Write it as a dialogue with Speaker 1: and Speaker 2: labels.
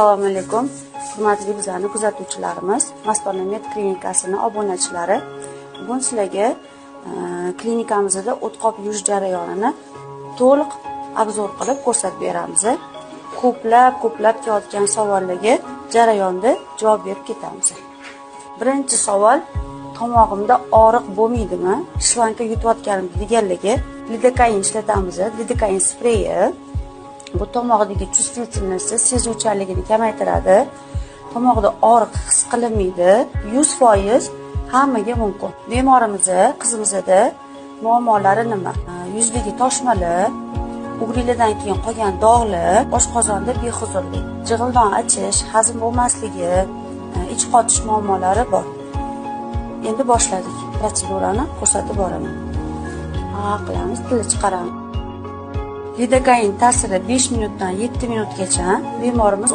Speaker 1: Assalomu alaykum, hurmatli bizlarni kuzatuvchilarimiz, Mastona Med klinikasini obunachilari. Bugun sizlarga klinikamizda o'tqop yuvish jarayonini to'liq obzor qilib ko'rsatib beramiz. Ko'plab kelayotgan savollarga jarayonda javob berib ketamiz. Birinchi savol: tomog'imda og'riq bo'lmaydimi? Shlanka yutayotganim deganligi, lidokain ishlatamiz. Lidokain spreyi bu tomog'dagi chuvstительность, sezuvchanligini kamaytiradi. Tomog'da og'riq his qilinmaydi. 100% hammaga mumkin. Bemorimiz qizimizda muammolari nima? Yuzdagi toshmalar, ugrilardan keyin qolgan dog'lar, oshqozonda behuzurlik, jig'ildon achish, hazm bo'lmasligi, ich qotish muammolari bor. Endi boshladik. Protsedurani ko'rsatib boraman. Qilamiz, tili chiqaramiz. Lidokain ta'siri 5 minutdan 7 minutgacha bemorimiz